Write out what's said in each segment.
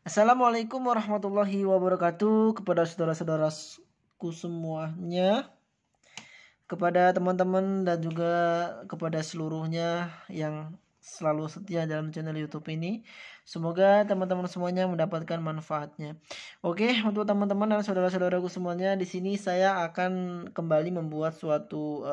Assalamualaikum warahmatullahi wabarakatuh kepada saudara-saudaraku semuanya, kepada teman-teman dan juga kepada seluruhnya yang selalu setia dalam channel YouTube ini. Semoga teman-teman semuanya mendapatkan manfaatnya. Oke, untuk teman-teman dan saudara-saudaraku semuanya, di sini saya akan kembali membuat suatu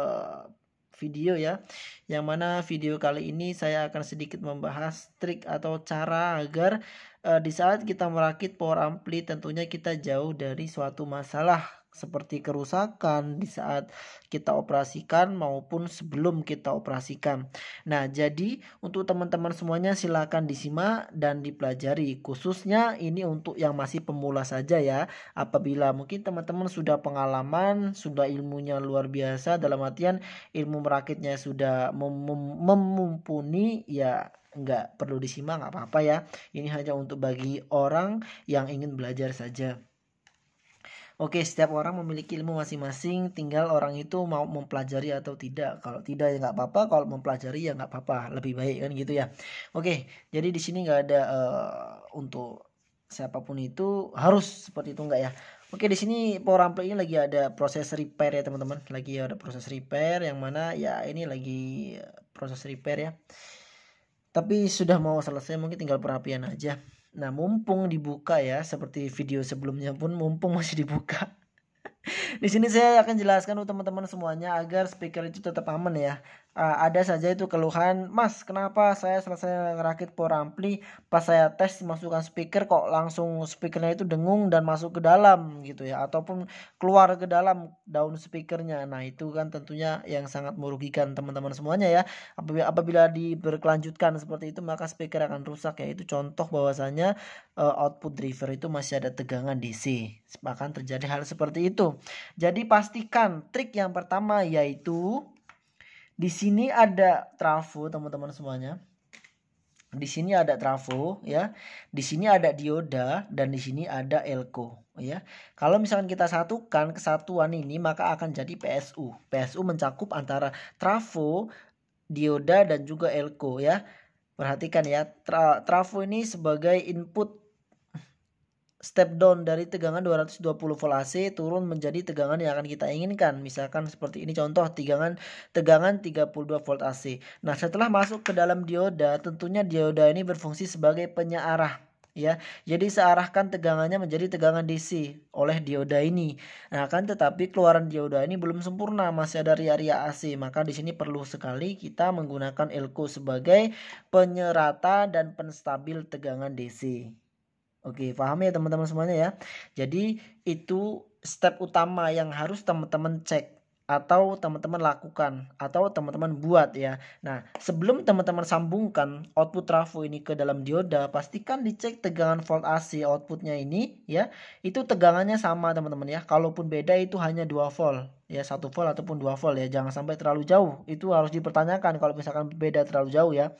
video ya, yang mana video kali ini saya akan sedikit membahas trik atau cara agar di saat kita merakit power ampli tentunya kita jauh dari suatu masalah seperti kerusakan di saat kita operasikan maupun sebelum kita operasikan. Nah, jadi untuk teman-teman semuanya silakan disimak dan dipelajari, khususnya ini untuk yang masih pemula saja ya. Apabila mungkin teman-teman sudah pengalaman, sudah ilmunya luar biasa, dalam artian ilmu merakitnya sudah memumpuni, ya nggak perlu disimak, nggak apa-apa ya. Ini hanya untuk bagi orang yang ingin belajar saja. Oke, setiap orang memiliki ilmu masing-masing, tinggal orang itu mau mempelajari atau tidak. Kalau tidak ya nggak apa-apa, kalau mempelajari ya nggak apa-apa, lebih baik kan gitu ya. Oke, jadi di sini nggak ada untuk siapapun itu harus seperti itu nggak ya. Oke, di sini power ampli ini lagi ada proses repair ya teman-teman, lagi ada proses repair yang mana ya ini lagi proses repair ya. Tapi sudah mau selesai, mungkin tinggal perapian aja. Nah, mumpung dibuka ya, seperti video sebelumnya pun mumpung masih dibuka. Di sini saya akan jelaskan untuk teman-teman semuanya agar speaker itu tetap aman ya. Ada saja itu keluhan, Mas, kenapa saya selesai ngerakit power ampli, pas saya tes masukkan speaker kok langsung speakernya itu dengung dan masuk ke dalam gitu ya, ataupun keluar ke dalam daun speakernya. Nah, itu kan tentunya yang sangat merugikan teman-teman semuanya ya. Apabila berkelanjutkan seperti itu maka speaker akan rusak ya. Itu contoh bahwasanya output driver itu masih ada tegangan DC. Bahkan terjadi hal seperti itu. Jadi pastikan trik yang pertama yaitu di sini ada trafo teman-teman semuanya. Di sini ada trafo ya. Di sini ada dioda dan di sini ada elko ya. Kalau misalkan kita satukan kesatuan ini maka akan jadi PSU. PSU mencakup antara trafo, dioda dan juga elko ya. Perhatikan ya, trafo ini sebagai input step down dari tegangan 220 volt AC turun menjadi tegangan yang akan kita inginkan. Misalkan seperti ini contoh tegangan 32 volt AC. Nah, setelah masuk ke dalam dioda, tentunya dioda ini berfungsi sebagai penyearah ya. Jadi searahkan tegangannya menjadi tegangan DC oleh dioda ini. Nah, kan tetapi keluaran dioda ini belum sempurna, masih ada ria-ria AC. Maka di sini perlu sekali kita menggunakan elko sebagai penyerata dan penstabil tegangan DC. Oke, paham ya teman-teman semuanya ya. Jadi itu step utama yang harus teman-teman cek atau teman-teman lakukan atau teman-teman buat ya. Nah, sebelum teman-teman sambungkan output trafo ini ke dalam dioda, pastikan dicek tegangan volt AC outputnya ini ya. Itu tegangannya sama teman-teman ya. Kalaupun beda itu hanya 2 volt ya, 1 volt ataupun 2 volt ya. Jangan sampai terlalu jauh. Itu harus dipertanyakan kalau misalkan beda terlalu jauh ya.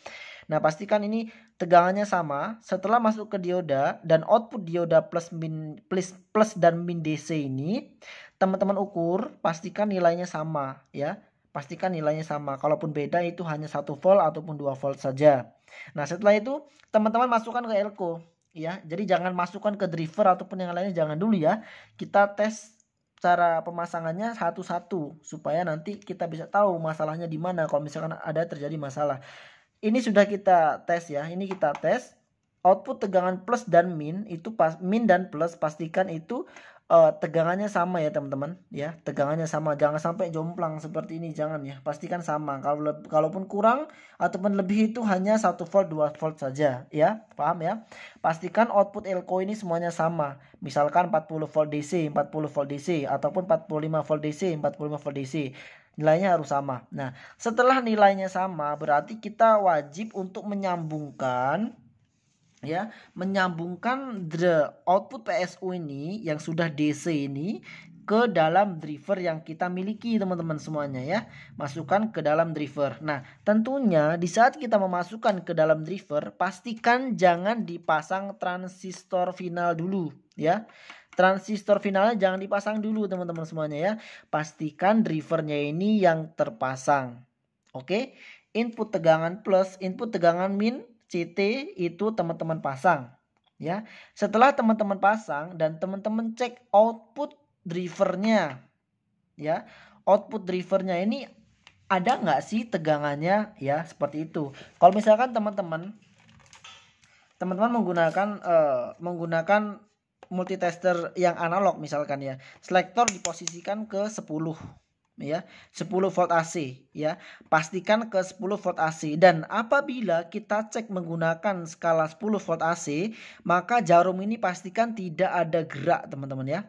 Nah, pastikan ini tegangannya sama. Setelah masuk ke dioda dan output dioda plus dan min DC ini, teman-teman ukur, pastikan nilainya sama ya. Pastikan nilainya sama. Kalaupun beda itu hanya 1 volt ataupun 2 volt saja. Nah, setelah itu teman-teman masukkan ke elko ya. Jadi jangan masukkan ke driver ataupun yang lainnya, jangan dulu ya. Kita tes cara pemasangannya satu-satu supaya nanti kita bisa tahu masalahnya di mana kalau misalkan ada terjadi masalah. Ini sudah kita tes ya. Ini kita tes output tegangan plus dan min itu min dan plus pastikan itu tegangannya sama ya teman-teman ya. Tegangannya sama, jangan sampai jomplang seperti ini, jangan ya. Pastikan sama. Kalaupun kurang ataupun lebih itu hanya 1 volt 2 volt saja ya. Paham ya? Pastikan output elko ini semuanya sama. Misalkan 40 volt DC, 40 volt DC ataupun 45 volt DC, 45 volt DC. Nilainya harus sama. Nah, setelah nilainya sama berarti kita wajib untuk menyambungkan ya, menyambungkan the output PSU ini yang sudah DC ini ke dalam driver yang kita miliki teman-teman semuanya ya. Masukkan ke dalam driver. Nah, tentunya di saat kita memasukkan ke dalam driver, pastikan jangan dipasang transistor final dulu ya. Transistor finalnya jangan dipasang dulu teman-teman semuanya ya. Pastikan drivernya ini yang terpasang. Oke. Input tegangan plus, input tegangan min, CT itu teman-teman pasang. ya. Setelah teman-teman pasang dan teman-teman cek output drivernya, ya. Output drivernya ini ada nggak sih tegangannya, ya, seperti itu. Kalau misalkan teman-teman menggunakan multitester yang analog misalkan ya, selektor diposisikan ke 10 ya, 10 volt AC ya. Pastikan ke 10 volt AC, dan apabila kita cek menggunakan skala 10 volt AC, maka jarum ini pastikan tidak ada gerak teman-teman ya.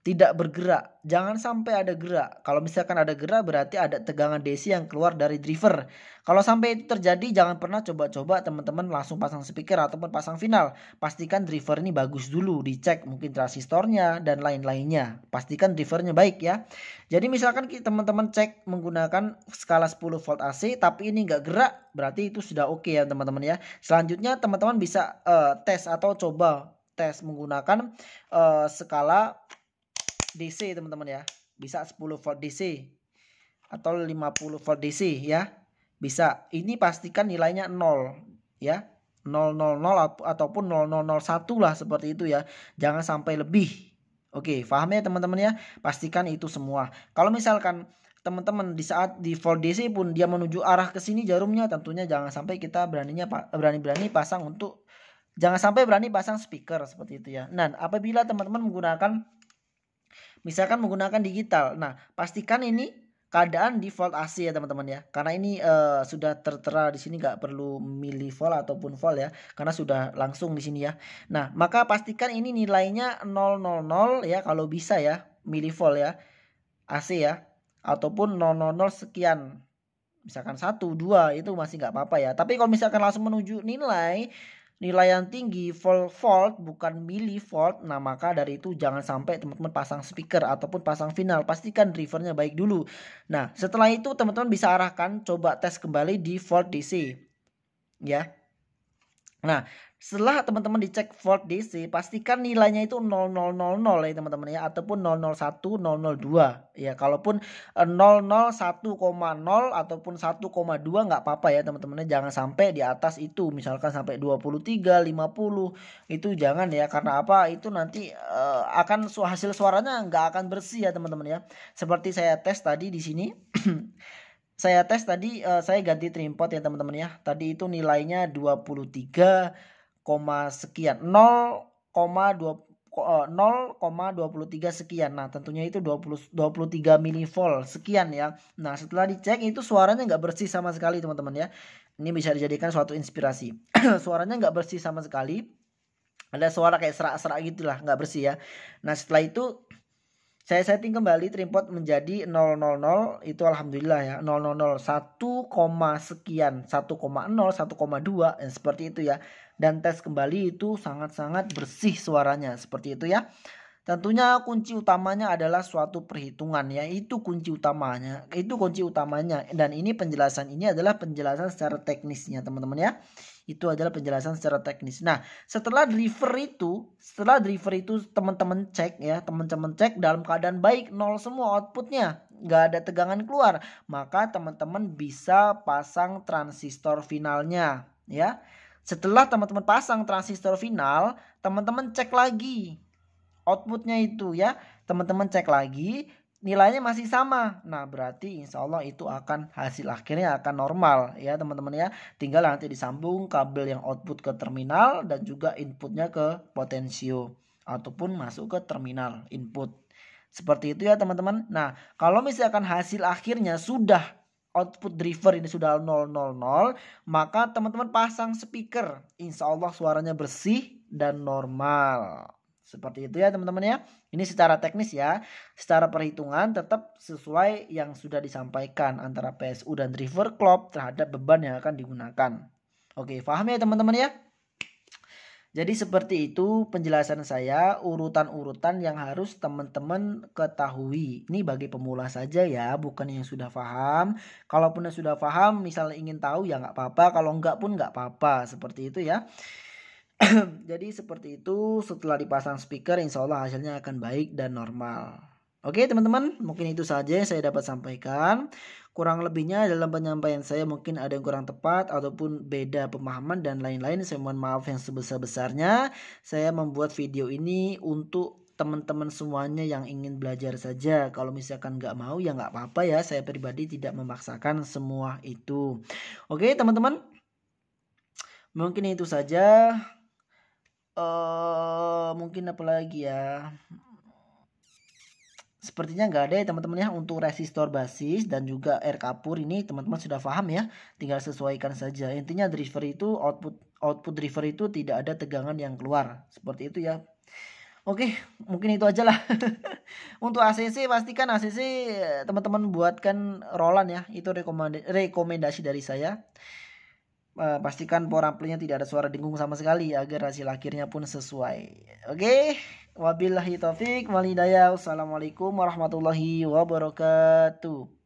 Tidak bergerak, jangan sampai ada gerak. Kalau misalkan ada gerak berarti ada tegangan DC yang keluar dari driver. Kalau sampai itu terjadi, jangan pernah coba-coba teman-teman langsung pasang speaker ataupun pasang final. Pastikan driver ini bagus dulu, dicek mungkin transistornya dan lain-lainnya. Pastikan drivernya baik ya. Jadi misalkan teman-teman cek menggunakan skala 10 volt AC tapi ini nggak gerak, berarti itu sudah oke ya teman-teman ya. Selanjutnya teman-teman bisa tes atau coba tes menggunakan skala DC teman-teman ya. Bisa 10 volt DC atau 50 volt DC ya. Bisa. Ini pastikan nilainya 0 ya. 000 ataupun 0001 lah seperti itu ya. Jangan sampai lebih. Oke, paham ya teman-teman ya? Pastikan itu semua. Kalau misalkan teman-teman di saat di volt DC pun dia menuju arah ke sini jarumnya, tentunya jangan sampai kita berani pasang jangan sampai berani pasang speaker seperti itu ya. Nah, apabila teman-teman misalkan menggunakan digital, nah pastikan ini keadaan di volt AC ya teman-teman ya, karena ini sudah tertera di sini, nggak perlu milivolt ataupun volt ya, karena sudah langsung di sini ya. Nah maka pastikan ini nilainya 000 ya, kalau bisa ya, milivolt ya AC ya, ataupun 000 sekian, misalkan 1, 2 itu masih nggak apa-apa ya. Tapi kalau misalkan langsung menuju nilai yang tinggi volt bukan milivolt, nah maka dari itu jangan sampai teman-teman pasang speaker ataupun pasang final. Pastikan drivernya baik dulu. Nah setelah itu teman-teman bisa arahkan, coba tes kembali di volt DC ya. Nah setelah teman-teman dicek volt DC, pastikan nilainya itu 0000 ya teman-teman ya, ataupun 001, 002 ya. Kalaupun 001,0 ataupun 1,2 nggak apa-apa ya teman-teman, jangan sampai di atas itu, misalkan sampai 23, 50 itu jangan ya. Karena apa? Itu nanti akan hasil suaranya nggak akan bersih ya teman-teman ya. Seperti saya tes tadi di sini. Saya tes tadi, saya ganti trimpot ya teman-teman ya. Tadi itu nilainya 23, sekian, 0,23 sekian. Nah tentunya itu 23 milivolt sekian ya. Nah setelah dicek itu suaranya nggak bersih sama sekali teman-teman ya. Ini bisa dijadikan suatu inspirasi. Suaranya nggak bersih sama sekali, ada suara kayak serak-serak gitulah, nggak bersih ya. Nah setelah itu saya setting kembali trimpot menjadi 000, itu alhamdulillah ya, 000 1, sekian, 1,0, 1,2 seperti itu ya. Dan tes kembali itu sangat-sangat bersih suaranya seperti itu ya. Tentunya kunci utamanya adalah suatu perhitungan ya, itu kunci utamanya, dan ini penjelasan ini adalah penjelasan secara teknisnya teman-teman ya. Itu adalah penjelasan secara teknis. Nah, setelah driver itu teman-teman cek ya, teman-teman cek dalam keadaan baik, 0 semua outputnya, nggak ada tegangan keluar, maka teman-teman bisa pasang transistor finalnya ya. Setelah teman-teman pasang transistor final, teman-teman cek lagi outputnya itu ya, teman-teman cek lagi nilainya masih sama. Nah berarti insya Allah itu akan hasil akhirnya akan normal ya teman-teman ya. Tinggal nanti disambung kabel yang output ke terminal dan juga inputnya ke potensio ataupun masuk ke terminal input. Seperti itu ya teman-teman. Nah kalau misalkan hasil akhirnya sudah output driver ini sudah 000, maka teman-teman pasang speaker, insya Allah suaranya bersih dan normal. Seperti itu ya teman-teman ya. Ini secara teknis ya. Secara perhitungan tetap sesuai yang sudah disampaikan antara PSU dan driver clock terhadap beban yang akan digunakan. Oke, paham ya teman-teman ya? Jadi seperti itu penjelasan saya, urutan-urutan yang harus teman-teman ketahui. Ini bagi pemula saja ya, bukan yang sudah paham. Kalaupun yang sudah paham, misalnya ingin tahu ya nggak apa-apa. Kalau nggak pun nggak apa-apa. Seperti itu ya. Jadi seperti itu, setelah dipasang speaker insya Allah hasilnya akan baik dan normal. Oke teman-teman, mungkin itu saja yang saya dapat sampaikan. Kurang lebihnya dalam penyampaian saya mungkin ada yang kurang tepat ataupun beda pemahaman dan lain-lain. Saya mohon maaf yang sebesar-besarnya. Saya membuat video ini untuk teman-teman semuanya yang ingin belajar saja. Kalau misalkan nggak mau ya nggak apa-apa ya. Saya pribadi tidak memaksakan semua itu. Oke teman-teman, mungkin itu saja. Mungkin apa lagi ya? Sepertinya nggak ada ya teman-teman ya untuk resistor basis dan juga air kapur ini teman-teman sudah paham ya, tinggal sesuaikan saja. Intinya driver itu output driver itu tidak ada tegangan yang keluar seperti itu ya. Oke, mungkin itu aja lah. Untuk ACC pastikan ACC teman-teman buatkan Roland ya, itu rekomendasi dari saya. Pastikan power amplinya tidak ada suara dengung sama sekali agar hasil akhirnya pun sesuai. Oke, wabillahi taufik wal hidayah. Wassalamualaikum warahmatullahi wabarakatuh.